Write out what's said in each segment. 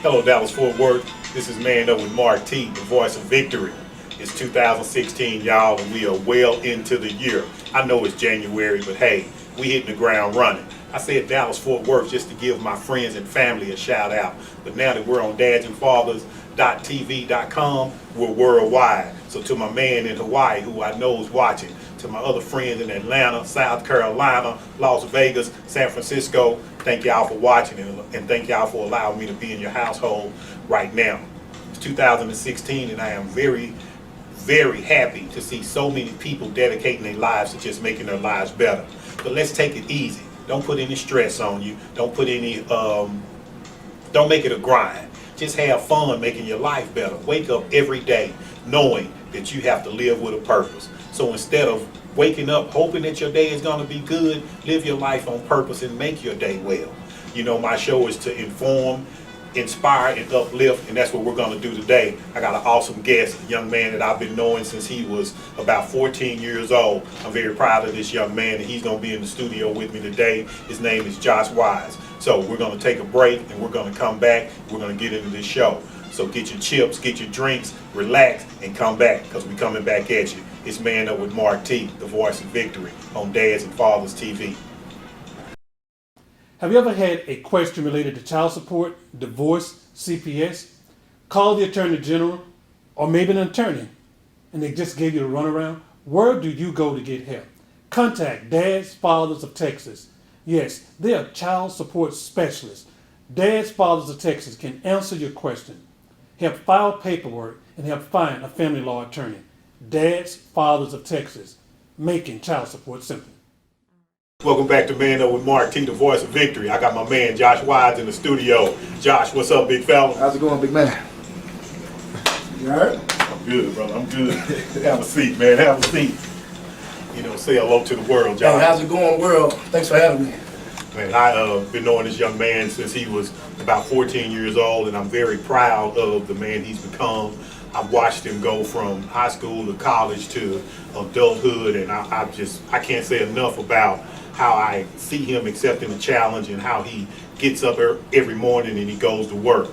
Hello, Dallas Fort Worth. This is Man Up with Mark T, the voice of victory. It's 2016, y'all, and we are well into the year. I know it's January, but hey, we hitting the ground running. I said Dallas Fort Worth just to give my friends and family a shout out. But now that we're on dadsandfathers.tv.com, we're worldwide. So to my man in Hawaii, who I know is watching, to my other friends in Atlanta, South Carolina, Las Vegas, San Francisco, thank y'all for watching and thank y'all for allowing me to be in your household right now. It's 2016 and I am very, very happy to see so many people dedicating their lives to just making their lives better. But let's take it easy. Don't put any stress on you. Don't put any, don't make it a grind. Just have fun making your life better. Wake up every day knowing that you have to live with a purpose. So instead of waking up hoping that your day is going to be good, live your life on purpose and make your day well. You know, my show is to inform, inspire, and uplift, and that's what we're going to do today. I got an awesome guest, a young man that I've been knowing since he was about 14 years old. I'm very proud of this young man, and he's going to be in the studio with me today. His name is Josh Wise. So we're going to take a break, and we're going to come back. We're going to get into this show. So get your chips, get your drinks, relax, and come back, because we're coming back at you. It's Man Up with Mark T, the voice of victory, on Dads and Fathers TV. Have you ever had a question related to child support, divorce, CPS? Call the Attorney General or maybe an attorney and they just gave you a runaround? Where do you go to get help? Contact Dads Fathers of Texas. Yes, they are child support specialists. Dads Fathers of Texas can answer your question, help file paperwork, and help find a family law attorney. Dads Fathers of Texas, making child support simple. Welcome back to Man Up with Mark T, the voice of victory. I got my man Josh Wise in the studio. Josh, what's up, big fella? How's it going, big man? You alright? I'm good, brother. I'm good. Have a seat, man. Have a seat. You know, say hello to the world, Josh. Hey, how's it going, world? Thanks for having me. Man, I've been knowing this young man since he was about 14 years old, and I'm very proud of the man he's become. I've watched him go from high school to college to adulthood, and I can't say enough about how I see him accepting the challenge and how he gets up every morning and he goes to work.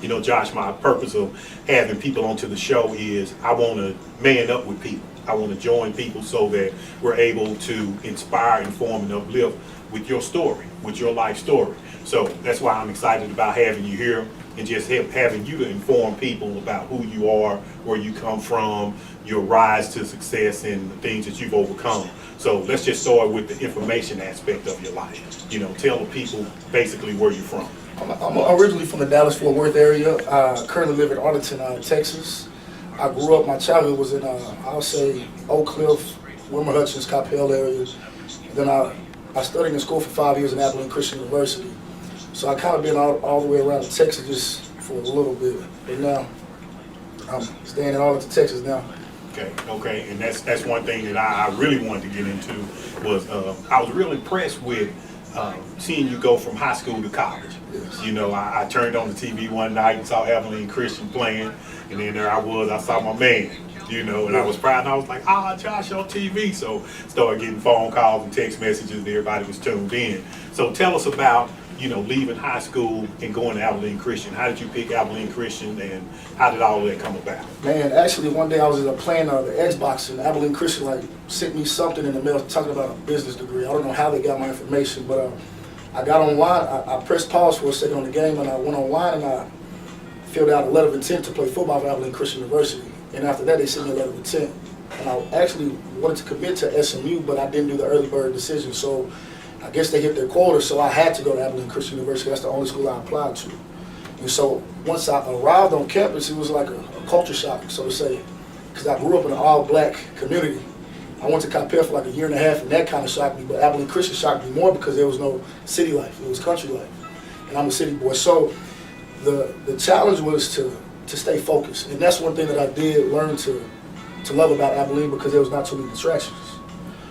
You know, Josh, my purpose of having people onto the show is I want to man up with people. I want to join people so that we're able to inspire, inform, and uplift with your story, with your life story. So that's why I'm excited about having you here and just having you to inform people about who you are, where you come from, your rise to success, and the things that you've overcome. So let's just start with the information aspect of your life. You know, tell the people basically where you're from. I'm originally from the Dallas-Fort Worth area. I currently live in Arlington, Texas. I grew up, my childhood was in, I'll say, Oak Cliff, Wilmer Hutchins, Coppell area. Then I studied in school for 5 years at Abilene Christian University. So I kind of been all the way around Texas just for a little bit. But now, I'm staying in Arlington, Texas now. Okay, and that's one thing that I really wanted to get into was I was really impressed with seeing you go from high school to college. Yes. You know, I turned on the TV one night and saw Abilene Christian playing, and then there I saw my man, you know, and I was proud, and I was like, Josh on TV. So started getting phone calls and text messages, and everybody was tuned in. So tell us about, you know, leaving high school and going to Abilene Christian. How did you pick Abilene Christian, and how did all of that come about? Man, actually one day I was playing the Xbox, and Abilene Christian sent me something in the mail talking about a business degree. I don't know how they got my information, but I got online. I pressed pause for a second on the game, and I went online and I filled out a letter of intent to play football for Abilene Christian University. And after that, they sent me a letter of intent. And I actually wanted to commit to SMU, but I didn't do the early bird decision. So I guess they hit their quota, so I had to go to Abilene Christian University. That's the only school I applied to. And so once I arrived on campus, it was like a culture shock, so to say, because I grew up in an all-black community. I went to Coppell for like a year and a half, and that kind of shocked me, but Abilene Christian shocked me more because there was no city life. It was country life, and I'm a city boy. So the challenge was to stay focused, and that's one thing that I did learn to love about Abilene, because there was not too many distractions.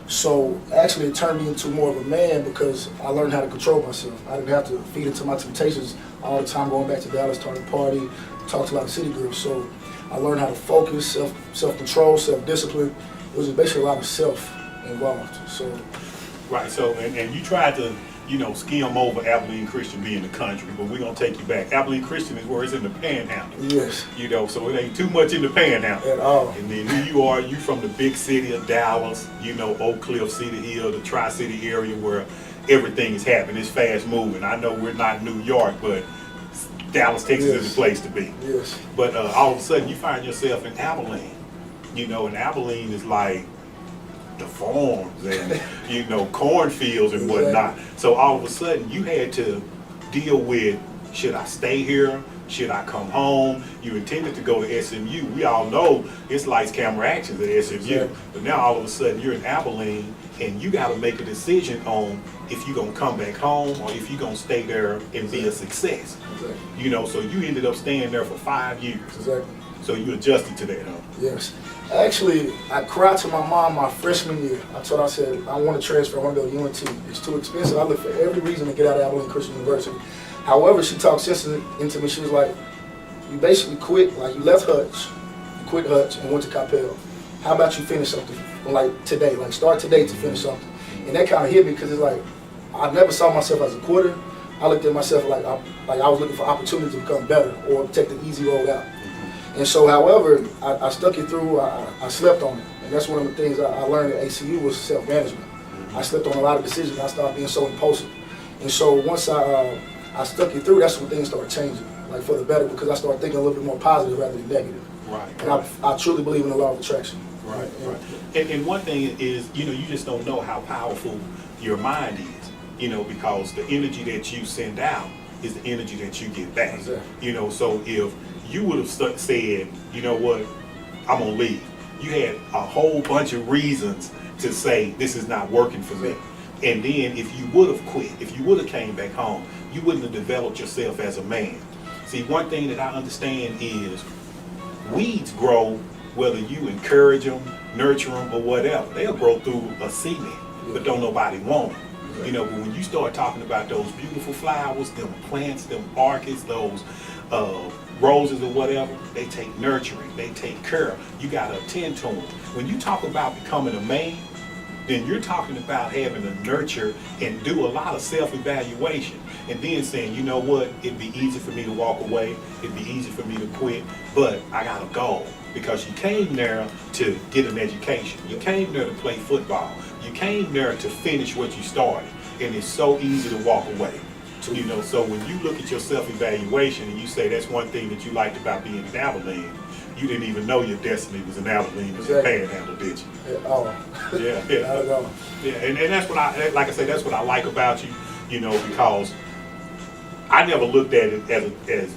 So actually it turned me into more of a man because I learned how to control myself. I didn't have to feed into my temptations all the time, going back to Dallas, starting to party, talk to a lot of city girls. So I learned how to focus, self-control, self-discipline. It was basically a lot of self involved. So Right, so and you tried to you know, skim over Abilene Christian being the country, but we're gonna take you back. Abilene Christian is where it's in the Panhandle. Yes. You know, so it ain't too much in the Panhandle. At all. And then who you are, you from the big city of Dallas, you know, Oak Cliff, Cedar Hill, the Tri-City area where everything is happening. It's fast moving. I know we're not New York, but Dallas, Texas is the place to be. Yes. But all of a sudden you find yourself in Abilene. You know, and Abilene is like the farms and, you know, cornfields and whatnot. So all of a sudden you had to deal with, should I stay here? Should I come home? You intended to go to SMU. We all know it's lights, camera, actions at SMU. Exactly. But now all of a sudden you're in Abilene and you got to make a decision on if you're going to come back home or if you're going to stay there and be a success. Exactly. You know, so you ended up staying there for 5 years. Exactly. So you adjusted to that, huh? Yes. Actually, I cried to my mom my freshman year. I told her, I said, I want to transfer, I want to go to UNT. It's too expensive. I looked for every reason to get out of Abilene Christian University. However, she talked sense into me. She was like, you basically quit, like you left Hutch, you quit Hutch and went to Capel. How about you finish something like today, like start today to finish something? And that kind of hit me because it's like, I never saw myself as a quitter. I looked at myself like I was looking for opportunities to become better or take the easy road out. And so, however, I stuck it through, I slept on it. And that's one of the things I learned at ACU was self-management. I slept on a lot of decisions. I started being so impulsive. And so once I stuck it through, that's when things started changing, like for the better, because I started thinking a little bit more positive rather than negative. Right. And I truly believe in the law of attraction. Right, right. And one thing is, you know, you just don't know how powerful your mind is, you know, because the energy that you send out is the energy that you get back. Exactly. You know, so if you would have said, you know what, I'm gonna leave. You had a whole bunch of reasons to say this is not working for me. And then if you would have quit, if you would have came back home, you wouldn't have developed yourself as a man. See, one thing that I understand is weeds grow whether you encourage them, nurture them, or whatever. They'll grow through a cement, but don't nobody want them. You know, but when you start talking about those beautiful flowers, them plants, them orchids, those roses or whatever, they take nurturing, they take care. You got to attend to them. When you talk about becoming a man, then you're talking about having to nurture and do a lot of self-evaluation and then saying, you know what, it'd be easy for me to walk away, it'd be easy for me to quit, but I got a goal. Because you came there to get an education, you came there to play football, you came there to finish what you started, and it's so easy to walk away. You know, so when you look at your self-evaluation and you say that's one thing that you liked about being in Abilene, you didn't even know your destiny was in Abilene as a Panhandle, did you? At all. Yeah, Not at all. yeah, and that's what like I say, that's what I like about you, you know, because I never looked at it as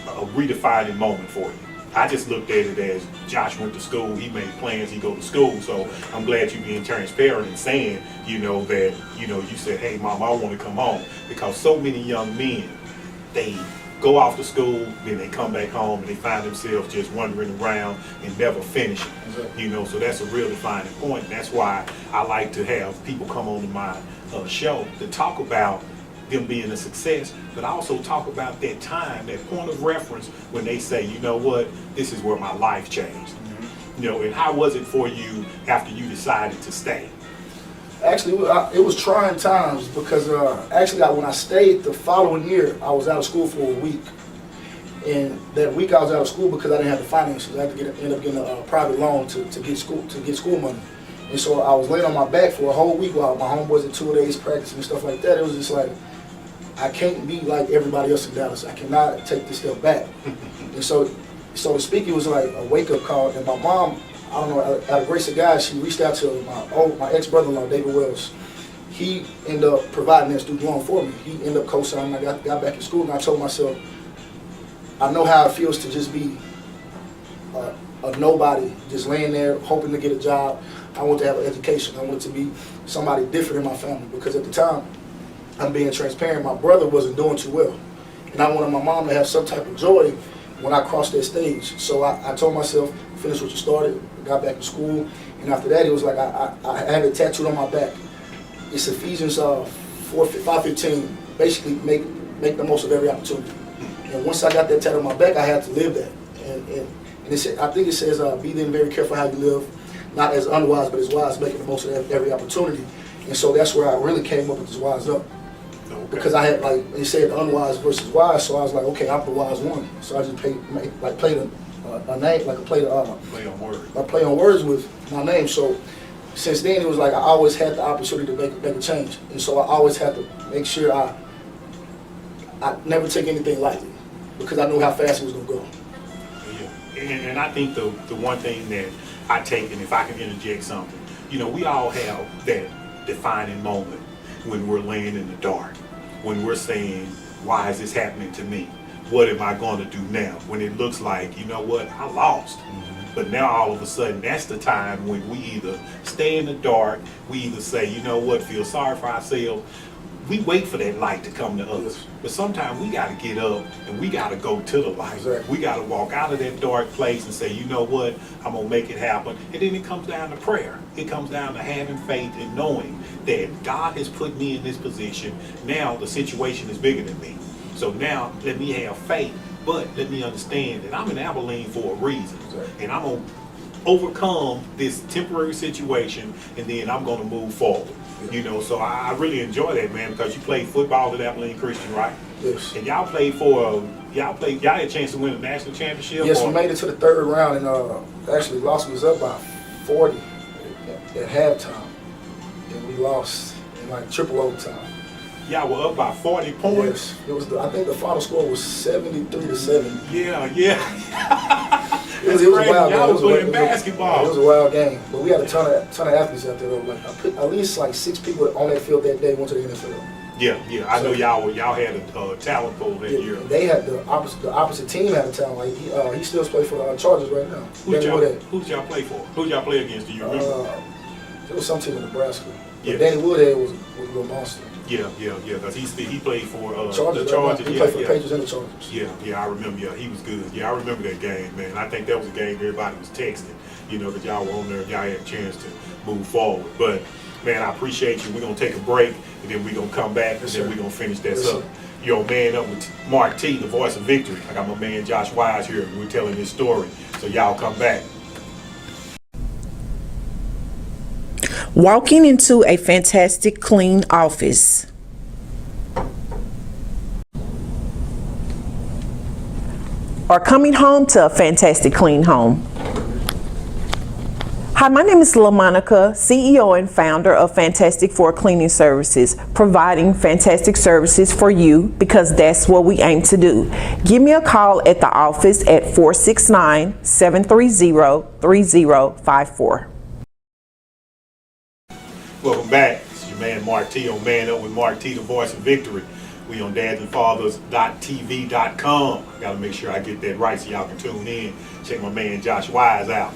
a redefining moment for you. I just looked at it as Josh went to school, he made plans, he go to school, so I'm glad you being transparent and saying, you know, that, you know, you said, hey mom, I want to come home, because so many young men, they go off to school, then they come back home and they find themselves just wandering around and never finishing. You know, so that's a real defining point. And that's why I like to have people come on to my show to talk about them being a success, but also talk about that time, that point of reference when they say, you know what, this is where my life changed. You know, and how was it for you after you decided to stay? Actually, it was trying times because actually when I stayed the following year, I was out of school for a week. And that week I was out of school because I didn't have the finances. I had to end up getting a private loan to get school money. And so I was laying on my back for a whole week while my homeboys at 2 days practicing and stuff like that. It was just like, I can't be like everybody else in Dallas. I cannot take this step back. And so to speak, it was like a wake-up call. And my mom, I don't know, out of grace of God, she reached out to my ex-brother-in-law, David Wells. He ended up providing that student loan for me. He ended up co-signing. I got back in school, and I told myself, I know how it feels to just be a nobody, just laying there hoping to get a job. I want to have an education. I want to be somebody different in my family, because at the time, I'm being transparent, my brother wasn't doing too well. And I wanted my mom to have some type of joy when I crossed that stage. So I told myself, finish what you started, got back to school, and after that it was like I had it tattooed on my back. It's Ephesians 5:15, basically make the most of every opportunity. And once I got that tattoo on my back, I had to live that. And I think it says, be then very careful how you live, not as unwise, but as wise, making the most of every opportunity. And so that's where I really came up with this Wise Up. Okay. Because I had, like, they said unwise versus wise, so I was like, okay, I'm the wise one. So I just played a name, like Play on words. I play on words with my name. So since then, it was like I always had the opportunity to make a change, and so I always had to make sure I never take anything lightly, because I knew how fast it was gonna go. Yeah. And I think the one thing that I take, and if I can interject something, you know, we all have that defining moment when we're laying in the dark, when we're saying, why is this happening to me? What am I going to do now? When it looks like, you know what, I lost. But now all of a sudden, that's the time when we either stay in the dark, we either say, you know what, feel sorry for ourselves. We wait for that light to come to us. But sometimes we got to get up and we got to go to the light. Exactly. We got to walk out of that dark place and say, you know what, I'm going to make it happen. And then it comes down to prayer. It comes down to having faith and knowing that God has put me in this position. Now the situation is bigger than me. So now let me have faith, but let me understand that I'm in Abilene for a reason. Exactly. And I'm going to overcome this temporary situation, and then I'm going to move forward. You know, so I really enjoy that, man, because you played football at Abilene Christian, right? Yes. And y'all played y'all had a chance to win a national championship? Yes, or? we made it to the third round, and actually lost. We was up by 40 at halftime, and we lost in like triple overtime. Y'all were up by 40 points? Yes, it was. I think the final score was 73-7. Yeah. It was a wild game. Y'all was playing It basketball. was a wild game, but we had a ton of athletes out there though. Like I put at least like 6 people on that field that day went to the NFL. Yeah. I know y'all had a talent pool that year. They had the opposite team had a talent. Like he still plays for the Chargers right now. Who'd y'all play for? Who'd y'all play against? Do you remember? It was some team in Nebraska. But Yeah. Danny Woodhead was a real monster. Yeah, because he played for Chargers, the Chargers. He played for the Patriots and the Chargers. Yeah, I remember. Yeah, he was good. Yeah, I remember that game, man. I think that was a game everybody was texting, you know, because y'all were on there, y'all had a chance to move forward. But, man, I appreciate you. We're going to take a break, and then we're going to come back, and then we're going to finish this Yes, up. sir. Yo, man, up with Mark T, the voice of victory. I got my man Josh Wise here, and we're telling this story. So y'all come back. Walking into a fantastic clean office. Or coming home to a fantastic clean home. Hi, my name is LaMonica, CEO and founder of Fantastic Four Cleaning Services, providing fantastic services for you because that's what we aim to do. Give me a call at the office at 469-730-3054. Welcome back. It's your man Mark T on Man Up with Mark T, the voice of victory. We on dadsandfathers.tv.com. I gotta make sure I get that right so y'all can tune in. Check my man Josh Wise out.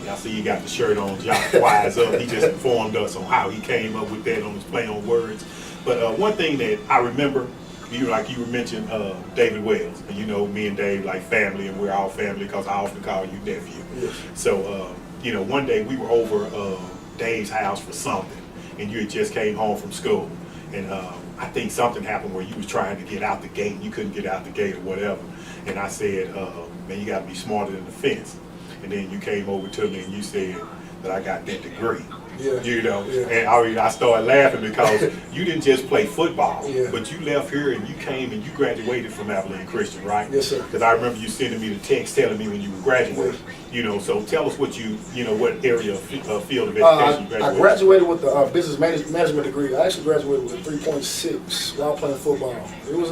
Y'all see you got the shirt on, Josh Wise up. He just informed us on how he came up with that on his play on words. But one thing that I remember, you were mentioning David Wells. And you know, me and Dave like family, and we're all family because I often call you nephew. Yes. So, you know, one day we were over Dave's house for something, and you had just came home from school. And I think something happened where you was trying to get out the gate and you couldn't get out the gate or whatever. And I said, man, you gotta be smarter than the fence. And then you came over to me and you said that I got that degree. Yeah. You know, Yeah. and I started laughing because you didn't just play football, Yeah. but you left here and you came and you graduated from Abilene Christian, right? Yes, sir. Because I remember you sending me the text telling me when you were graduating. You know, so tell us what what area of field of education you graduated. I graduated with the business management degree. I actually graduated with a 3.6 while playing football. It was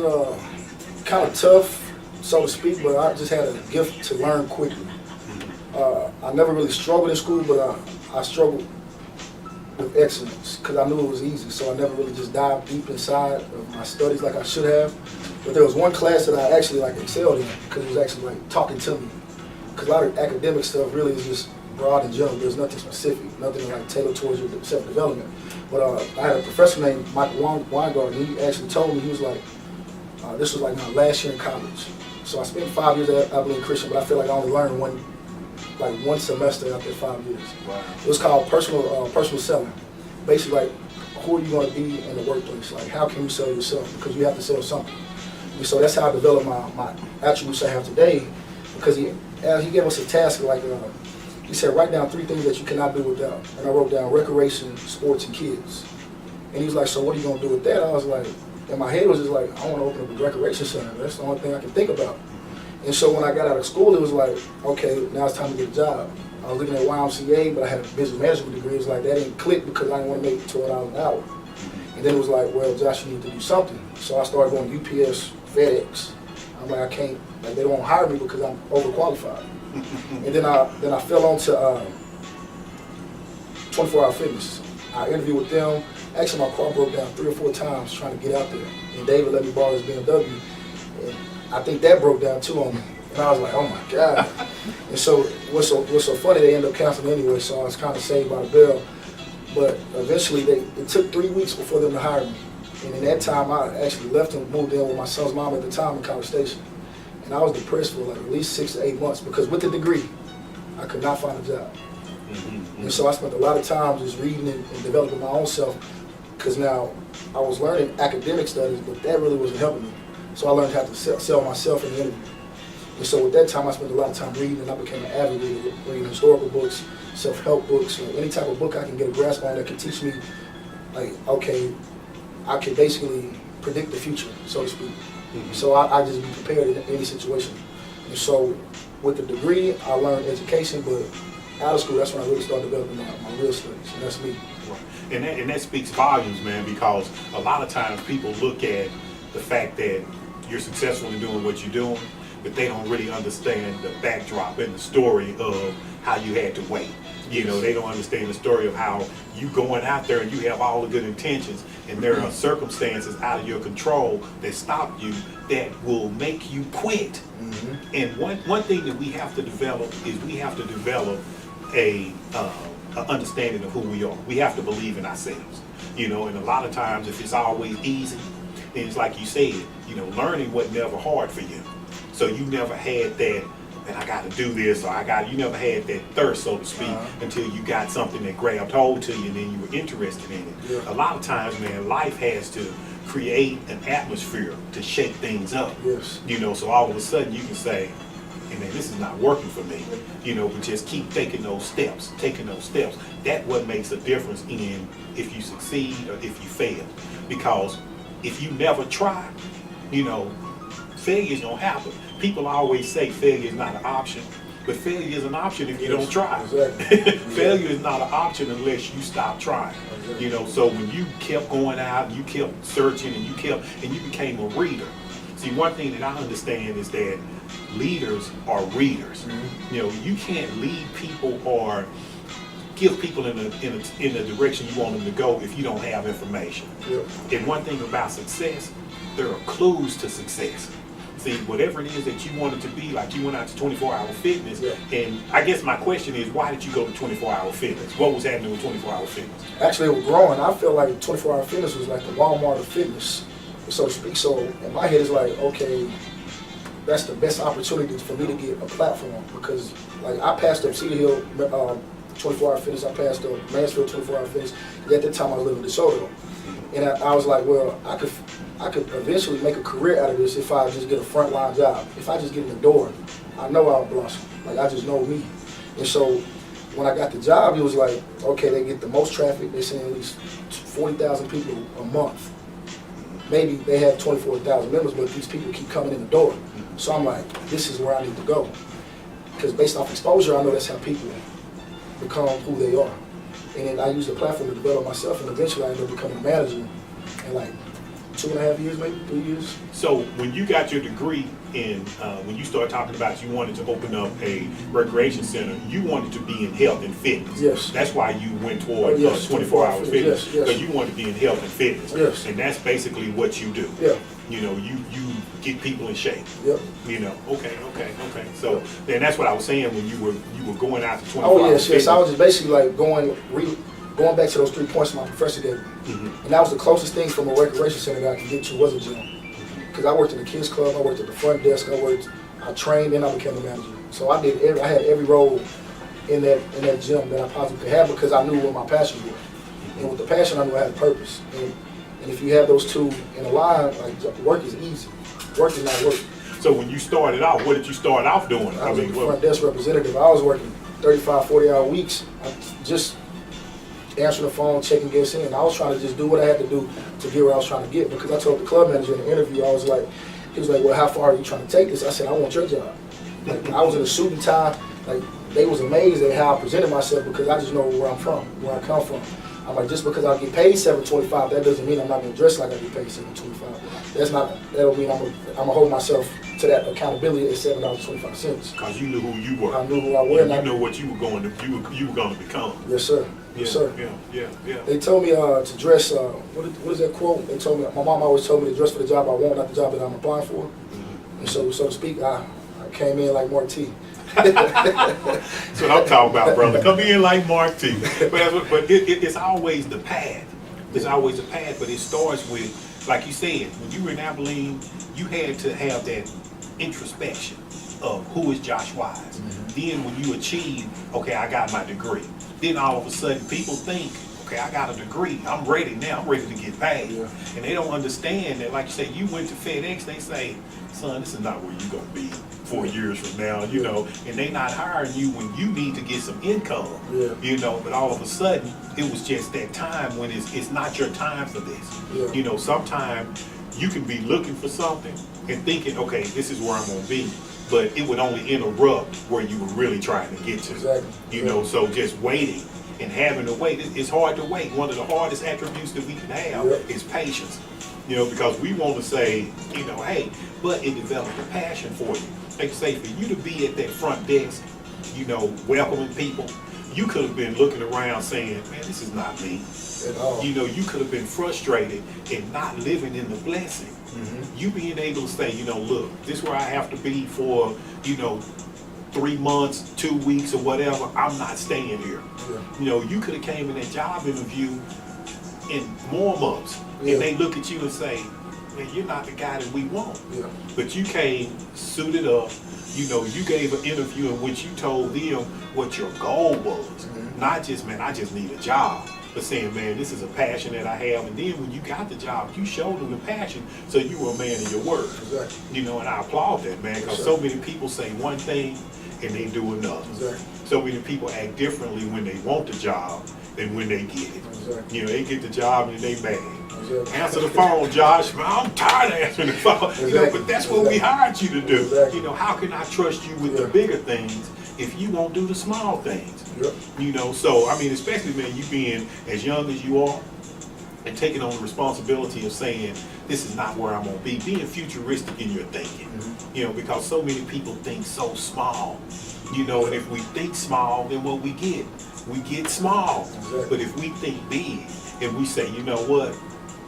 kind of tough, so to speak, but I just had a gift to learn quickly. I never really struggled in school, but I struggled with excellence because I knew it was easy, so I never really just dived deep inside of my studies like I should have. But there was one class that I actually excelled in because it was actually talking to me. Because a lot of academic stuff really is just broad and general. There's nothing specific, nothing tailored towards your self-development. But I had a professor named Michael Weingarten. He actually told me, he was like, this was my last year in college. So I spent 5 years at Abilene Christian, but I feel like I only learned one semester after 5 years. Wow. It was called personal selling. Basically, who are you going to be in the workplace? How can you sell yourself? Because you have to sell something. And so that's how I developed my attributes I have today. Because he gave us a task he said, write down 3 things that you cannot do without. And I wrote down recreation, sports, and kids. And he was like, so what are you going to do with that? I was like, in my head was just like, I want to open up a recreation center. That's the only thing I can think about. And so when I got out of school, it was like, okay, now it's time to get a job. I was looking at YMCA, but I had a business management degree. It was like, that didn't click because I didn't want to make $12 an hour. And then it was like, well, Josh, you need to do something. So I started going UPS, FedEx. I'm like, I can't, like, they don't hire me because I'm overqualified. And then I fell onto 24 Hour Fitness. I interviewed with them. Actually, my car broke down 3 or 4 times trying to get out there. And David let me borrow his BMW. And I think that broke down too on me. And I was like, oh my God. And so what's so funny, they ended up canceling anyway, so I was kind of saved by the bell. But eventually, it took 3 weeks before them to hire me. And in that time, I actually left and moved in with my son's mom at the time in College Station. And I was depressed for like at least 6 to 8 months because with the degree, I could not find a job. And so I spent a lot of time just reading and developing my own self, because now I was learning academic studies, but that really wasn't helping me. So I learned how to sell myself in the interview. And so with that time, I spent a lot of time reading, and I became an avid reader, reading historical books, self-help books, any type of book I can get a grasp on that can teach me, like, okay, I can basically predict the future, so to speak. So I just be prepared in any situation. And so with the degree, I learned education, but out of school, that's when I really started developing my real studies, and that's me. Right. And that speaks volumes, man, because a lot of times people look at the fact that you're successful in doing what you're doing, but they don't really understand the backdrop and the story of how you had to wait. You know, they don't understand the story of how you going out there and you have all the good intentions, and there are circumstances out of your control that stop you that will make you quit. And one thing that we have to develop is we have to develop a understanding of who we are. We have to believe in ourselves. You know, and a lot of times if it's always easy, then it's like you said, you know, learning wasn't never hard for you. So you never had that, man, I got to do this, or you never had that thirst, so to speak, until you got something that grabbed hold to you and then you were interested in it. Yeah. A lot of times, man, life has to create an atmosphere to shake things up. Yes. You know, so all of a sudden you can say, hey man, this is not working for me. You know, but just keep taking those steps. That's what makes a difference in if you succeed or if you fail. Because if you never try, you know, failure's gonna happen. People always say failure is not an option, but failure is an option if you don't try. Exactly. Failure is not an option unless you stop trying. You know, so when you kept going out, you kept searching, and you became a reader. See, one thing that I understand is that leaders are readers. You know, you can't lead people or give people in the direction you want them to go if you don't have information. Yep. And one thing about success, there are clues to success. See, whatever it is that you wanted to be, like you went out to 24 Hour Fitness, and I guess my question is, why did you go to 24 Hour Fitness? What was happening with 24 Hour Fitness? Actually, it was growing. I feel like 24 Hour Fitness was like the Walmart of fitness, so to speak. So in my head, it's like, okay, that's the best opportunity for me to get a platform, because like I passed up Cedar Hill 24 Hour Fitness, I passed up Mansfield 24 Hour Fitness. At that time, I was living in DeSoto, and I was like, well, I could eventually make a career out of this if I just get a frontline job. If I just get in the door, I know I'll blossom. Like, I just know me. And so when I got the job, it was like, okay, they get the most traffic. They send at least 40,000 people a month. Maybe they have 24,000 members, but these people keep coming in the door. So I'm like, this is where I need to go. Because based off exposure, I know that's how people become who they are. And then I use the platform to develop myself, and eventually I ended up becoming a manager in like 2.5 years, maybe 3 years. So when you got your degree in, when you started talking about you wanted to open up a recreation center, you wanted to be in health and fitness. Yes. That's why you went toward 24 Hour Fitness. Because you wanted to be in health and fitness. Yes. And that's basically what you do. Yeah. You know, you get people in shape. Yep. You know, okay. So then that's what I was saying when you were going out to 24 Oh yes, Hour yes. I was just basically like going back to those 3 points my professor gave me. And that was the closest thing from a recreation center that I could get to was a gym. Because I worked in the kids club, I worked at the front desk, I trained, and I became a manager. So I had every role in that gym that I possibly could have, because I knew what my passion was. And with the passion, I knew I had a purpose. And if you have those two in a line, like, work is easy. Work is not work. So when you started out, what did you start off doing? I was a front desk representative. I was working 35, 40-hour weeks. answering the phone, checking guests in. I was trying to just do what I had to do to get where I was trying to get, because I told the club manager in the interview, I was like, he was like, well, how far are you trying to take this? I said, I want your job. Like, I was in a suit and tie. Like, they was amazed at how I presented myself, because I just know where I'm from, where I come from. I'm like, just because I get paid $7.25, that doesn't mean I'm not gonna dress like I get paid $7.25. That don't mean I'm gonna hold myself to that accountability at $7.25. Because you knew who you were. I knew who I was. You know what you were going to become. Yes, sir. Yes, sir. Yeah. They told me to dress. What is that quote? They told me. My mom always told me to dress for the job I want, not the job that I'm applying for. And so to speak, I came in like Mark T. That's what I'm talking about, brother. Come in like Mark T. But it's always the path. It's always the path, but it starts with, like you said, when you were in Abilene, you had to have that introspection of who is Josh Wise. Then when you achieve, okay, I got my degree. Then all of a sudden people think, okay, I got a degree. I'm ready now. I'm ready to get paid. Yeah. And they don't understand that, like you say, you went to FedEx, they say, son, this is not where you're going to be 4 years from now, you know, and they not hiring you when you need to get some income, you know, but all of a sudden, it was just that time when it's not your time for this. Yeah. You know, sometimes you can be looking for something and thinking, okay, this is where I'm going to be, but it would only interrupt where you were really trying to get to. Exactly. You know, so just waiting and having to wait, it's hard to wait. One of the hardest attributes that we can have is patience. You know, because we want to say, you know, hey, but it developed a passion for you. Like say, for you to be at that front desk, you know, welcoming people, you could have been looking around saying, man, this is not me. At all. You know, you could have been frustrated and not living in the blessing. You being able to say, you know, look, this is where I have to be for, you know, 3 months, 2 weeks or whatever, I'm not staying here. You know, you could have came in that job interview in more months and they look at you and say, man, you're not the guy that we want. But you came suited up, you know, you gave an interview in which you told them what your goal was. Not just, man, I just need a job, but saying, man, this is a passion that I have. And then when you got the job, you showed them the passion, so you were a man of your word. Exactly. You know, and I applaud that, man, because so many people say one thing and they do another. Exactly. So many people act differently when they want the job than when they get it. Exactly. You know, they get the job and they mad. Exactly. Answer the phone, Josh. Man, I'm tired of answering the phone. You know, but that's what we hired you to do. Exactly. You know, how can I trust you with the bigger things if you won't do the small things? You know, so I mean, especially, man, you being as young as you are and taking on the responsibility of saying, this is not where I'm gonna be, being futuristic in your thinking. You know, because so many people think so small. You know, and if we think small, then what we get small. But if we think big and we say, you know what,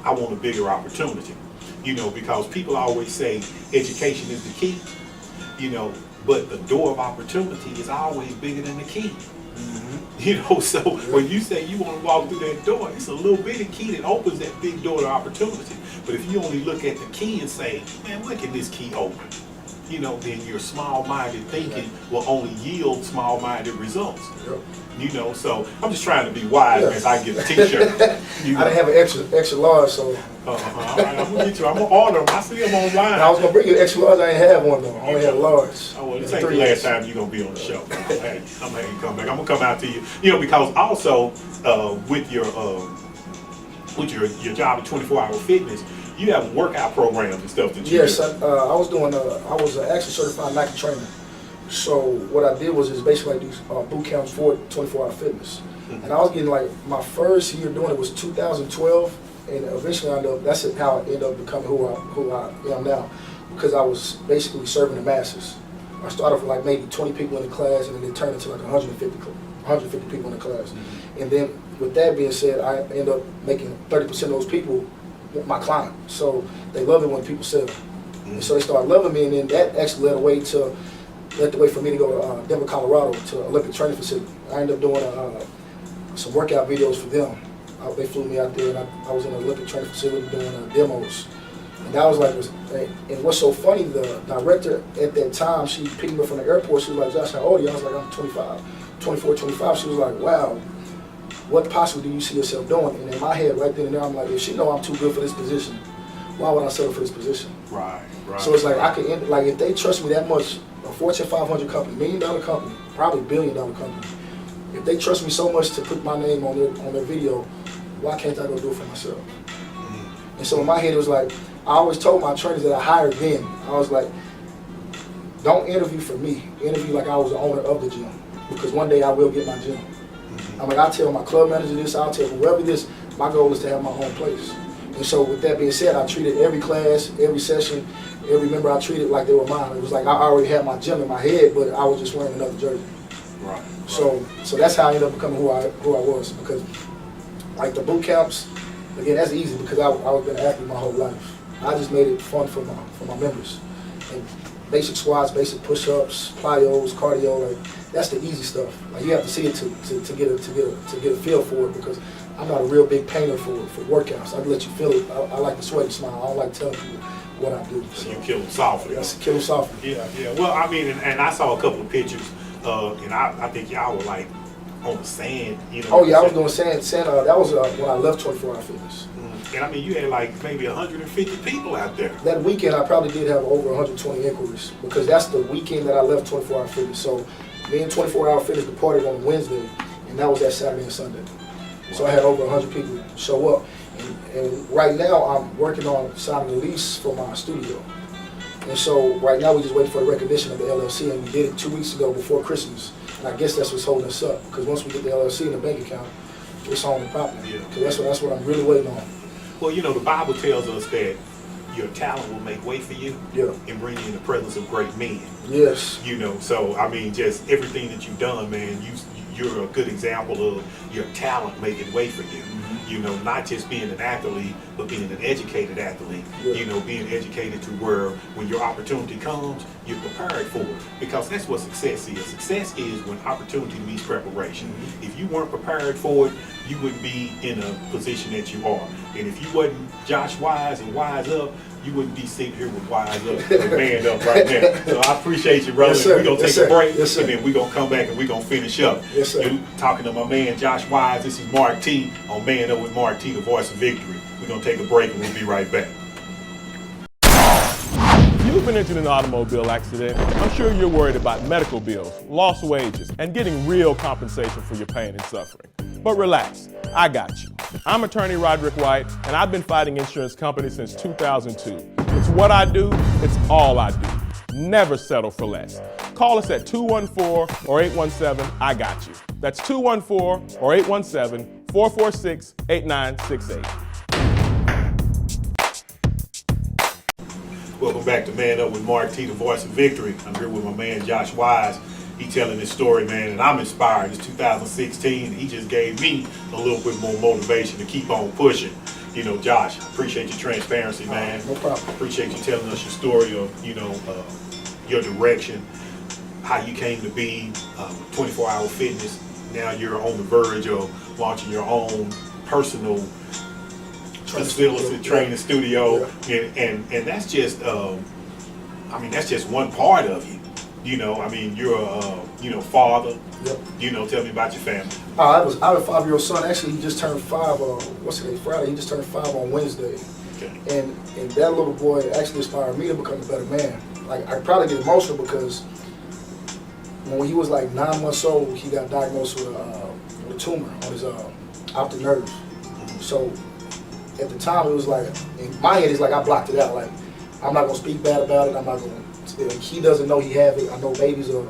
I want a bigger opportunity. You know, because people always say education is the key, you know, but the door of opportunity is always bigger than the key. You know, so when you say you want to walk through that door, it's a little bitty key that opens that big door to opportunity. But if you only look at the key and say, man, what can this key open? You know, then your small-minded thinking will only yield small-minded results. You know, so I'm just trying to be wise as I get a t-shirt. You know? I didn't have an extra large, so. All right, I'm gonna get you. I'm gonna order them. I see them online. I was gonna bring you an extra large. I ain't have one though. I only had a large. Oh well, this ain't the last time you're gonna be on the show. Hey, I'm gonna come back. I'm gonna come out to you. You know, because also with your job at 24-Hour Fitness, you have workout programs and stuff that you Yes, do. I was doing. I was actually certified Nike trainer. So what I did was basically like these boot camps for 24-Hour Fitness, and I was getting like my first year doing it was 2012, and eventually that's how I ended up becoming who I am now, because I was basically serving the masses. I started with like maybe 20 people in the class, and then it turned into like 150 people in the class, and then with that being said, I ended up making 30% of those people my client. So they love it when people sell. And so they started loving me, and then that actually led the way for me to go to Denver, Colorado, to Olympic Training Facility. I ended up doing some workout videos for them. They flew me out there, and I was in an Olympic Training Facility doing demos. And that was like, and what's so funny, the director at that time, she picked me up from the airport. She was like, Josh, how old are you? I was like, I'm 24, 25. She was like, wow, what possibly do you see yourself doing? And in my head, right then and there, I'm like, if she know I'm too good for this position, why would I settle for this position? Right. So it's like I could end, like if they trust me that much, a Fortune 500 company, $1 million company, probably $1 billion company. if they trust me so much to put my name on their video, why can't I go do it for myself? And so in my head it was like, I always told my trainers that I hired then, I was like, don't interview for me, interview like I was the owner of the gym, because one day I will get my gym. I'm like, I'll tell my club manager this, I'll tell whoever this, my goal is to have my own place. And so with that being said, I treated every class, every session, every member I treated like they were mine. It was like I already had my gym in my head, but I was just wearing another jersey. Right. So that's how I ended up becoming who I was, because like the boot camps, again, that's easy because I've been an athlete my whole life. I just made it fun for my members. And basic squats, basic push-ups, plyos, cardio, like that's the easy stuff. Like you have to see it to get a feel for it, because I'm not a real big painter for workouts. I let you feel it. I like the sweaty smile. I don't like telling people what I do. So you kill them softly. That's kill them softly. Yeah. Well, I mean, and I saw a couple of pictures, and I think y'all were like on the sand, you know. Oh yeah, I was doing sand. That was when I left 24 Hour Fitness. And I mean, you had like maybe 150 people out there. That weekend, I probably did have over 120 inquiries, because that's the weekend that I left 24 Hour Fitness. So me and 24 Hour Fitness departed on Wednesday, and that was that Saturday and Sunday. So I had over 100 people show up. And right now, I'm working on signing a lease for my studio. And so right now, we're just waiting for the recognition of the LLC, and we did it 2 weeks ago before Christmas. And I guess that's what's holding us up, because once we get the LLC in the bank account, it's on the property. Yeah. So that's what I'm really waiting on. Well, you know, the Bible tells us that your talent will make way for you, Yeah. and bring you in the presence of great men. Yes. You know, so I mean, just everything that you've done, man, you're a good example of your talent making way for you. You know, not just being an athlete, but being an educated athlete. Yeah. You know, being educated to where when your opportunity comes, you're prepared for it. Because that's what success is. Success is when opportunity meets preparation. If you weren't prepared for it, you wouldn't be in a position that you are. And if you wasn't Josh Wise and Wise Up, you wouldn't be sitting here with Wise Up and Man Up right now. So I appreciate you, brother. Yes, sir. We're going to Yes, take sir. a break, Yes, sir. and then we're going to come back and we're going to finish up. Yes, sir. You talking to my man, Josh Wise. This is Mark T on Man Up with Mark T, the voice of victory. We're going to take a break, and we'll be right back. If you've been into an automobile accident, I'm sure you're worried about medical bills, lost wages, and getting real compensation for your pain and suffering. But relax, I got you. I'm attorney Roderick White, and I've been fighting insurance companies since 2002. It's what I do, it's all I do. Never settle for less. Call us at 214 or 817, I got you. That's 214 or 817 446 8968. Welcome back to Man Up with Mark T, the voice of victory. I'm here with my man, Josh Wise. He telling his story, man, and I'm inspired. It's 2016. He just gave me a little bit more motivation to keep on pushing. You know, Josh, I appreciate your transparency, man. No problem. I appreciate you telling us your story of, you know, your direction, how you came to be 24 Hour Fitness. Now you're on the verge of launching your own personal facility, training studio, and that's just, I mean, that's just one part of you. You know, I mean, you're a father. Yep. You know, tell me about your family. I have a 5-year-old son. Actually, he just turned 5. What's today? Friday. He just turned 5 on Wednesday. Okay. And that little boy actually inspired me to become a better man. Like, I probably get emotional because when he was like 9 months old, he got diagnosed with a tumor on his optic nerve. So at the time, it was like, in my head, it's like I blocked it out. Like, I'm not gonna speak bad about it. I'm not gonna. He doesn't know he have it. I know babies are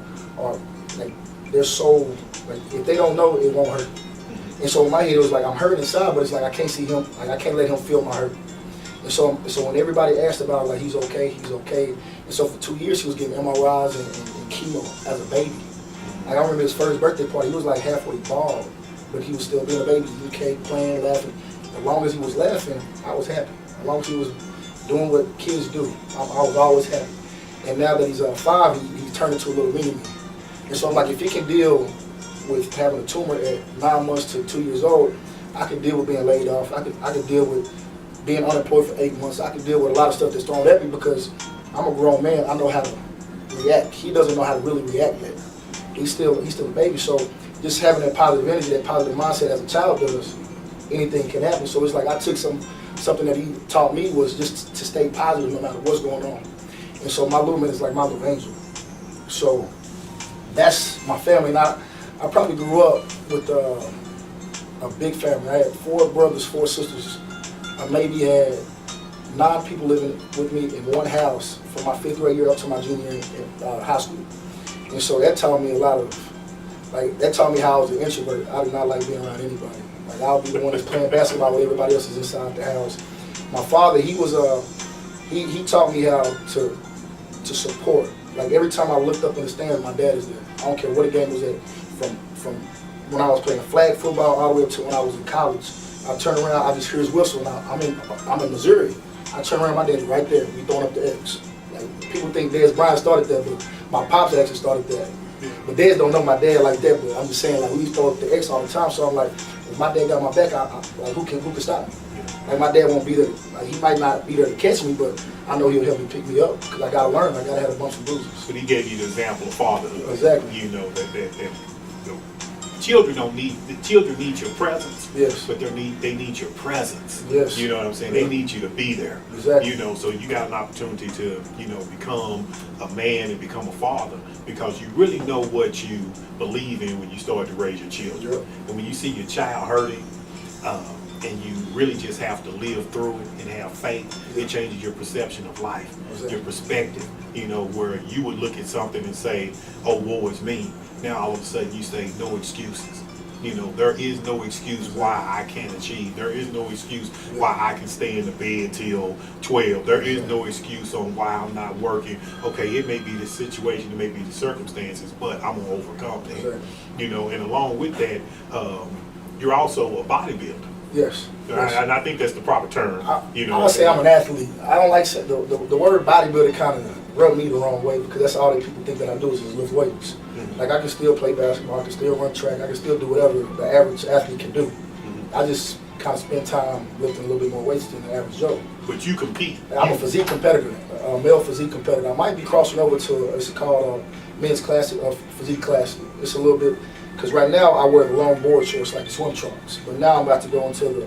like, they're so, like, if they don't know, it won't hurt. And so in my head, it was like I'm hurting inside, but it's like I can't see him. Like, I can't let him feel my hurt. And so when everybody asked about it, like, he's okay. And so for 2 years, he was getting MRIs and chemo as a baby. Like, I remember his first birthday party, he was like halfway bald, but he was still being a baby. UK playing, laughing. As long as he was laughing, I was happy. As long as he was doing what kids do, I was always happy. And now that he's 5, he's turned into a little mini me. And so I'm like, if he can deal with having a tumor at 9 months to 2 years old, I can deal with being laid off. I can deal with being unemployed for 8 months. I can deal with a lot of stuff that's thrown at me because I'm a grown man. I know how to react. He doesn't know how to really react yet. He's still a baby. So just having that positive energy, that positive mindset as a child does, anything can happen. So it's like I took something that he taught me was just to stay positive no matter what's going on. And so my little man is like my little angel. So that's my family. And I probably grew up with a big family. I had 4 brothers, 4 sisters. I maybe had 9 people living with me in one house from my 5th grade year up to my junior year in high school. And so that taught me a lot of, that taught me how I was an introvert. I did not like being around anybody. Like, I'll be the one that's playing basketball with everybody else is inside the house. My father, he was he taught me how to support. Like, every time I looked up in the stands, my dad is there. I don't care what the game was at. From when I was playing flag football all the way up to when I was in college. I turn around, I just hear his whistle. Now I'm in Missouri. I turn around, my dad's right there. We throwing up the X. Like, people think Dez Bryant started that, but my pops actually started that. But Dez don't know my dad like that. But I'm just saying, like, we used to throw up the X all the time. So I'm like, if my dad got my back, like, who can stop me? Like, my dad won't be there. Like, he might not be there to catch me, but I know he'll help me pick me up because I gotta learn. I gotta have a bunch of bruises. But he gave you the example of fatherhood. Exactly. You know that children need your presence. Yes. But they need your presence. Yes. You know what I'm saying? They need you to be there. Exactly. You know, so you got an opportunity to, become a man and become a father because you really know what you believe in when you start to raise your children. Yep. And when you see your child hurting, and you really just have to live through it and have faith, it changes your perception of life, Exactly. your perspective, where you would look at something and say, oh, woe is me. Now all of a sudden you say, no excuses. There is no excuse why I can't achieve. There is no excuse why I can stay in the bed till 12. There is no excuse on why I'm not working. Okay, it may be the situation, it may be the circumstances, but I'm gonna overcome that. Exactly. And along with that, you're also a bodybuilder. Yes. And I think that's the proper term. I would say I'm an athlete. I don't like the word bodybuilder kind of rubbed me the wrong way because that's all that people think that I do is just lift weights. Mm-hmm. Like, I can still play basketball, I can still run track, I can still do whatever the average athlete can do. Mm-hmm. I just kind of spend time lifting a little bit more weights than the average Joe. But you compete. I'm a physique competitor, a male physique competitor. I might be crossing over to it's called men's classic, physique classic. It's a little bit because right now I wear the long board shorts like the swim trunks, but now I'm about to go into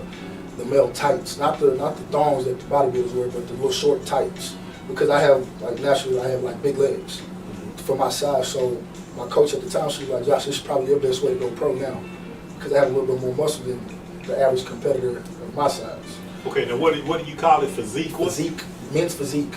the male tights, not the thongs that the bodybuilders wear, but the little short tights. Because I have naturally I have big legs for my size. So my coach at the time, she was like, Josh, this is probably your best way to go pro now, because I have a little bit more muscle than the average competitor of my size. Okay, now what do you call it? Physique? What? Physique, men's physique.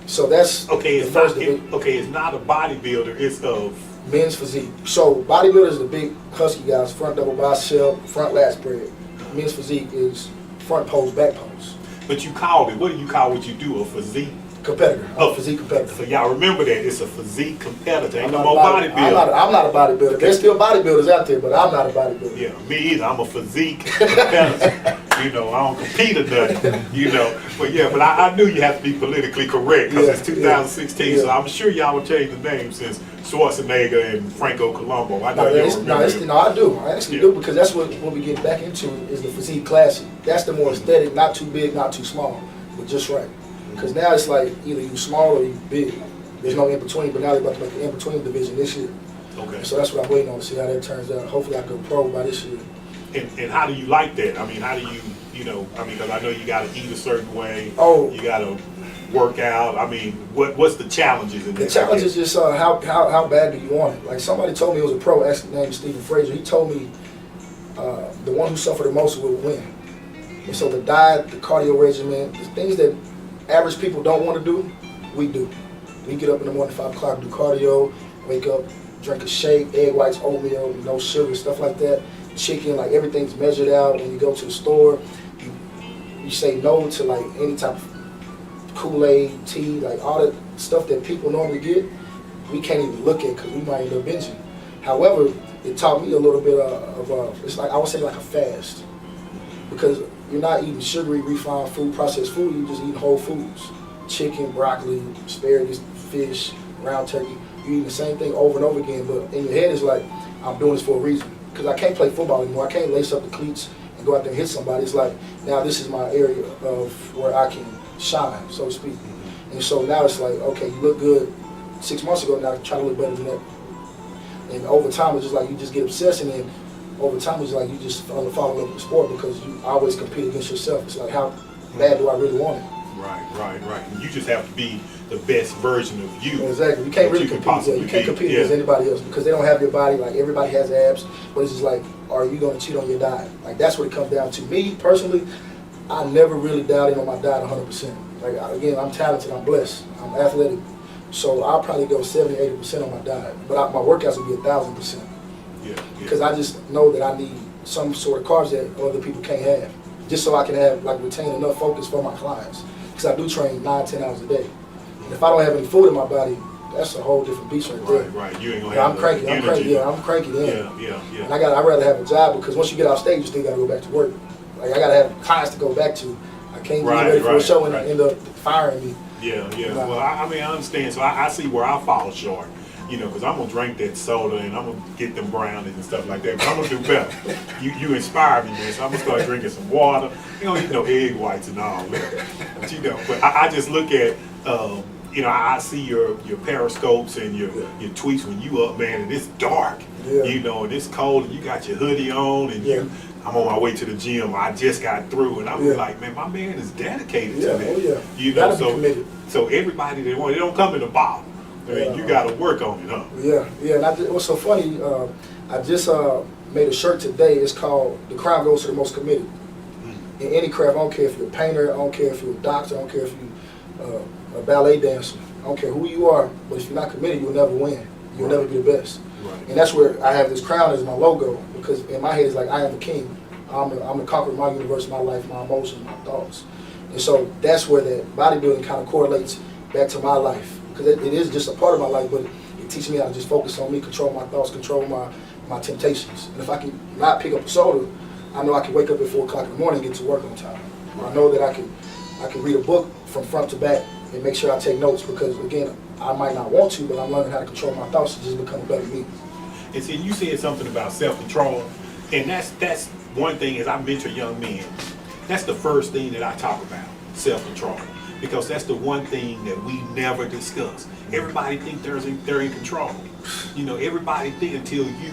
So that's Okay, the it's first not. It's not a bodybuilder. It's of men's physique. So bodybuilders are the big husky guys, front double bicep, front lat spread. Men's physique is front pose, back pose. But you called it. What do you call what you do? A physique Competitor. I'm a physique competitor. So y'all remember that it's a physique competitor. Ain't I'm no not more a bodybuilder. I'm not a bodybuilder. There's still bodybuilders out there, but I'm not a bodybuilder. Yeah, me either. I'm a physique competitor. I don't compete or nothing. But I knew you have to be politically correct because it's 2016. So I'm sure y'all will change the name since Schwarzenegger and Franco Colombo. I know y'all remember. I do. I actually do, because that's what we get back into is the physique classic. That's the more aesthetic, not too big, not too small, but just right. Because now it's like either you small or you big. There's no in between, but now they're about to make an in between division this year. Okay. So that's what I'm waiting on to see how that turns out. Hopefully I go pro by this year. And how do you like that? I mean, how do you, because I know you got to eat a certain way. Oh. You got to work out. I mean, what's the challenges in The that? challenge is just how bad do you want it? Like, somebody told me it was a pro, actually named Stephen Frazier. He told me the one who suffered the most will win. And so the diet, the cardio regimen, the things that average people don't want to do, we do. We get up in the morning, 5 o'clock, do cardio, wake up, drink a shake, egg whites, oatmeal, no sugar, stuff like that. Chicken, like, everything's measured out. When you go to the store, you say no to any type of Kool-Aid, tea, all the stuff that people normally get, we can't even look at because we might end up binging. However, it taught me a little bit of it's I would say a fast, because you're not eating sugary, refined food, processed food. You're just eating whole foods: chicken, broccoli, asparagus, fish, ground turkey. You're eating the same thing over and over again, but in your head it's like, I'm doing this for a reason, because I can't play football anymore. I can't lace up the cleats and go out there and hit somebody. It's like, now this is my area of where I can shine, so to speak. And so now it's like, okay, you look good 6 months ago, now try to look better than that. And over time, it's just like you just get obsessed, and then over time, it's like you just fall in love with the sport because you always compete against yourself. It's like, how bad do I really want it? Right. And you just have to be the best version of you. Exactly. You can't that really can compete. Yeah, possibly you can't be. compete Yeah. against anybody else because they don't have your body. Like everybody has abs, but it's just like, are you going to cheat on your diet? Like that's what it comes down to. Me personally, I never really dialed in on my diet 100%. Like again, I'm talented, I'm blessed, I'm athletic, so I'll probably go 70-80% on my diet. But my workouts will be 1,000%. Yeah. Because I just know that I need some sort of carbs that other people can't have, just so I can have retain enough focus for my clients. Because I do train 9-10 hours a day, and if I don't have any food in my body, that's a whole different beast right there. Right. You ain't gonna Yeah, have I'm cranky. I'm cranky. Yeah, I'm cranky. Then. Yeah. And I'd rather have a job because once you get off stage, you still gotta go back to work. Like I gotta have clients to go back to. I can't get ready for a show and end up firing me. Yeah. Nah. Well, I mean, I understand. So I see where I fall short. Because I'm gonna drink that soda and I'm gonna get them brownies and stuff like that. But I'm gonna do better. You inspire me, man. So I'm gonna start drinking some water. You don't eat no egg whites and all that. But I just look at, I see your periscopes and your tweets when you up, man, and it's dark. Yeah. And it's cold and you got your hoodie on and I'm on my way to the gym. I just got through and I'm like, man, my man is dedicated to this. Oh yeah. Gotta be committed. So everybody they don't come in a bottle. I mean, you got to work on it, huh? Yeah. And what's so funny, I just made a shirt today. It's called "The Crown Goes to the Most Committed." In any craft, I don't care if you're a painter, I don't care if you're a doctor, I don't care if you're a ballet dancer. I don't care who you are, but if you're not committed, you'll never win. You'll never be the best. Right. And that's where I have this crown as my logo, because in my head it's like I am the king. I'm the conqueror of my universe, my life, my emotions, my thoughts. And so that's where that bodybuilding kind of correlates back to my life. Because it is just a part of my life, but it teaches me how to just focus on me, control my thoughts, control my temptations. And if I can not pick up a soda, I know I can wake up at 4 o'clock in the morning and get to work on time. I know that I can read a book from front to back and make sure I take notes because, again, I might not want to, but I'm learning how to control my thoughts to just become a better me. And see, you said something about self-control, and that's one thing as I mentor young men, that's the first thing that I talk about, self-control. Because that's the one thing that we never discuss. Everybody think they're in control. Everybody think until you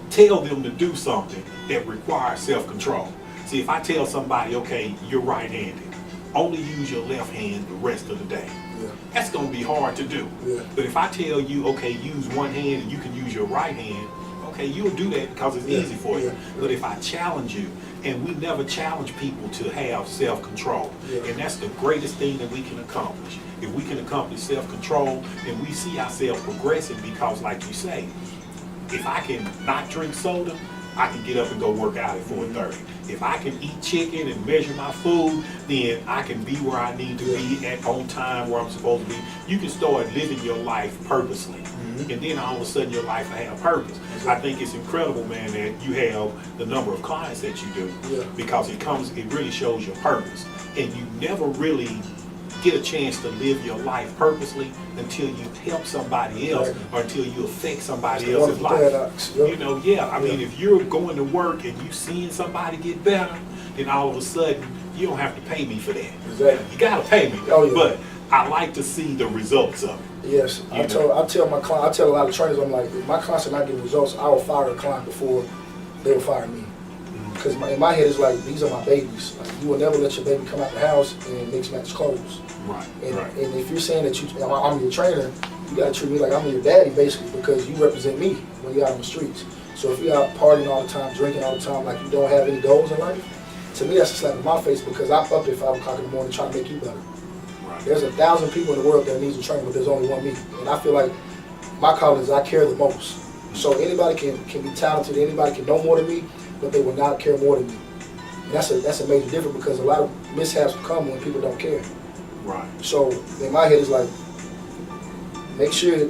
tell them to do something that requires self-control. See, if I tell somebody, okay, you're right-handed, only use your left hand the rest of the day. Yeah. That's gonna be hard to do. Yeah. But if I tell you, okay, use one hand and you can use your right hand, okay, you'll do that because it's easy for you. Yeah. But if I challenge you, and we never challenge people to have self-control. Yeah. And that's the greatest thing that we can accomplish. If we can accomplish self-control, then we see ourselves progressing because, like you say, if I can not drink soda, I can get up and go work out at 4:30. If I can eat chicken and measure my food, then I can be where I need to be at on time where I'm supposed to be. You can start living your life purposely. And then all of a sudden your life will have purpose. I think it's incredible, man, that you have the number of clients that you do because it really shows your purpose. And you never really get a chance to live your life purposely until you help somebody else or until you affect somebody else's life. I mean, if you're going to work and you seeing somebody get better, then all of a sudden you don't have to pay me for that. Exactly. You gotta pay me, Oh, yeah. but I like to see the results of it. Yes, I tell my client, I tell a lot of trainers, I'm like, if my clients are not getting results, I will fire a client before they will fire me. Because in my head, it's like, these are my babies. Like, you will never let your baby come out the house and mix match clothes. Right. And if you're saying that I'm your trainer, you gotta treat me like I'm your daddy, basically, because you represent me when you're out on the streets. So if you're out partying all the time, drinking all the time, like you don't have any goals in life, to me that's a slap in my face because I'm up at 5 o'clock in the morning trying to make you better. There's 1,000 people in the world that needs a trainer, but there's only one me. And I feel like my calling is I care the most. So anybody can be talented, anybody can know more than me, but they will not care more than me. And that's a major difference because a lot of mishaps come when people don't care. Right. So in my head it's like, make sure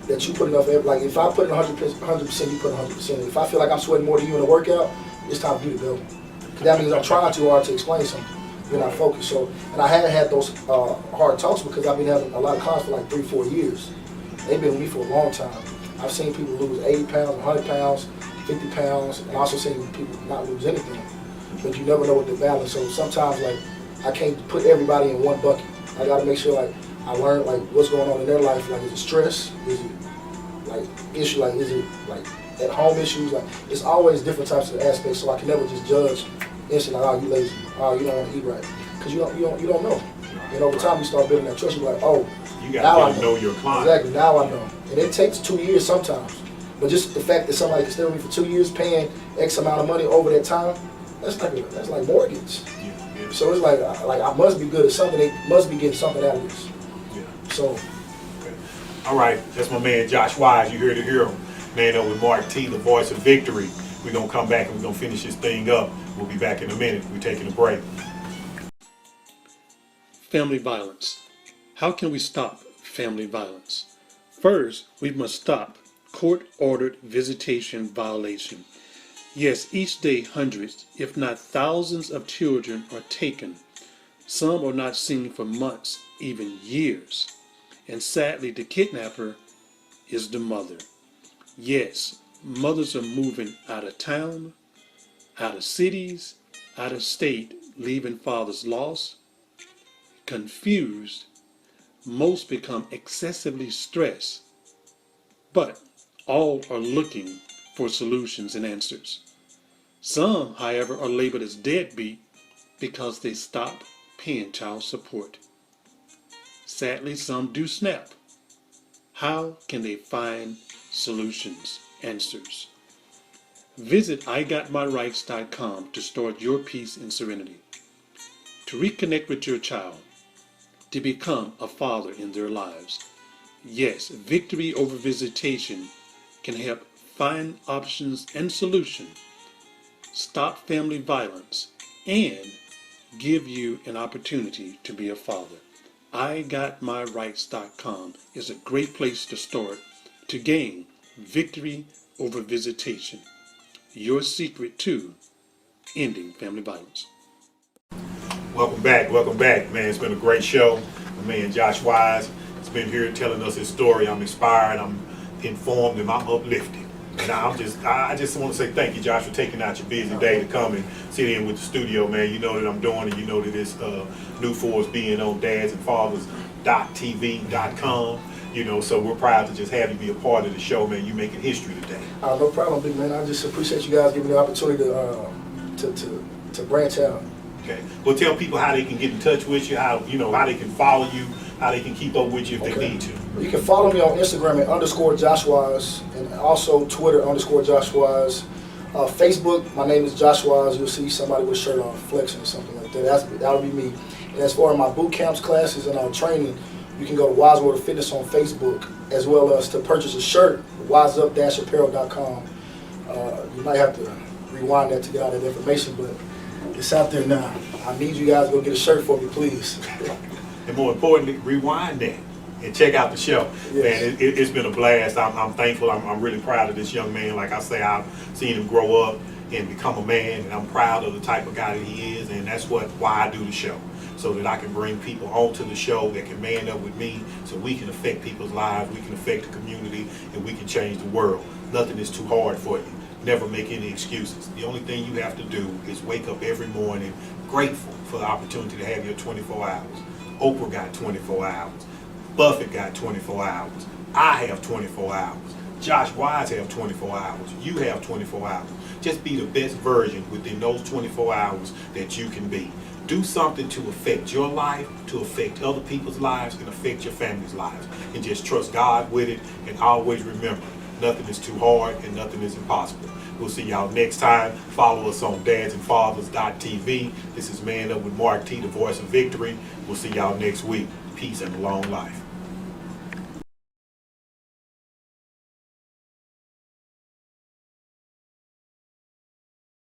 that you put enough effort. Like if I put in 100%, you put 100%. If I feel like I'm sweating more than you in a workout, it's time for you to go. Because that means I'm trying too hard to explain something. You're not focused. So, and I haven't had those hard talks because I've been having a lot of clients for like 3-4 years. They've been with me for a long time. I've seen people lose 80 pounds, 100 pounds, 50 pounds, and also seen people not lose anything. But you never know what the balance. So sometimes like I can't put everybody in one bucket. I gotta make sure like I learn like what's going on in their life. Like is it stress? Is it like issue? Like is it like at home issues? Like it's always different types of aspects. So I can never just judge instantly. Like, oh, you lazy. Oh, you don't want to eat right. Because you don't know. And over time, you start building that trust. You're like, oh, You now got I to know your client. Exactly, now I know. And it takes 2 years sometimes. But just the fact that somebody can stay with me for 2 years paying X amount of money over that time, that's like mortgage. Yeah. So it's like I must be good at something. They must be getting something out of this. Yeah. So Okay. All right, that's my man Josh Wise. You heard it here, Man Up with Mark T, the voice of victory. We're going to come back and we're going to finish this thing up. We'll be back in a minute. We're taking a break. Family violence. How can we stop family violence? First, we must stop court-ordered visitation violation. Yes, each day hundreds, if not thousands of children are taken. Some are not seen for months, even years. And sadly, the kidnapper is the mother. Yes, mothers are moving out of town, out of cities, out of state, leaving fathers lost, confused. Most become excessively stressed, but all are looking for solutions and answers. Some, however, are labeled as deadbeat because they stop paying child support. Sadly, some do snap. How can they find solutions, answers? Visit IGotMyRights.com to start your peace and serenity, to reconnect with your child, to become a father in their lives. Yes, victory over visitation can help find options and solutions, stop family violence, and give you an opportunity to be a father. IGotMyRights.com is a great place to start to gain victory over visitation. Your secret to ending family violence. Welcome back, man. It's been a great show. My man Josh Wise has been here telling us his story. I'm inspired, I'm informed, and I'm uplifted. And I just want to say thank you, Josh, for taking out your busy day to come and sit in with the studio, man. You know that I'm doing it. You know that it's new for us being on dadsandfathers.tv.com. You know, so we're proud to just have you be a part of the show, man. You making history today. no problem, big man. I just appreciate you guys giving me the opportunity to branch out. Okay. Well, tell people how they can get in touch with you, how they can follow you, how they can keep up with you if they need to. You can follow me on Instagram at _JoshWise and also Twitter _JoshWise. Facebook, my name is Josh Wise. You'll see somebody with a shirt on flexing or something like that. That'll be me. And as far as my boot camps, classes, and our training, you can go to Wise World of Fitness on Facebook, as well as to purchase a shirt, wiseup-apparel.com. You might have to rewind that to get all that information, but it's out there now. I need you guys to go get a shirt for me, please. And more importantly, rewind that and check out the show. Yes. Man, it's been a blast. I'm thankful. I'm really proud of this young man. Like I say, I've seen him grow up and become a man, and I'm proud of the type of guy that he is, and that's why I do the show, so that I can bring people onto the show that can man up with me, so we can affect people's lives, we can affect the community, and we can change the world. Nothing is too hard for you. Never make any excuses. The only thing you have to do is wake up every morning grateful for the opportunity to have your 24 hours. Oprah got 24 hours. Buffett got 24 hours. I have 24 hours. Josh Wise have 24 hours. You have 24 hours. Just be the best version within those 24 hours that you can be. Do something to affect your life, to affect other people's lives, and affect your family's lives. And just trust God with it, and always remember, nothing is too hard and nothing is impossible. We'll see y'all next time. Follow us on dadsandfathers.tv. This is Man Up with Mark T, the voice of victory. We'll see y'all next week. Peace and a long life.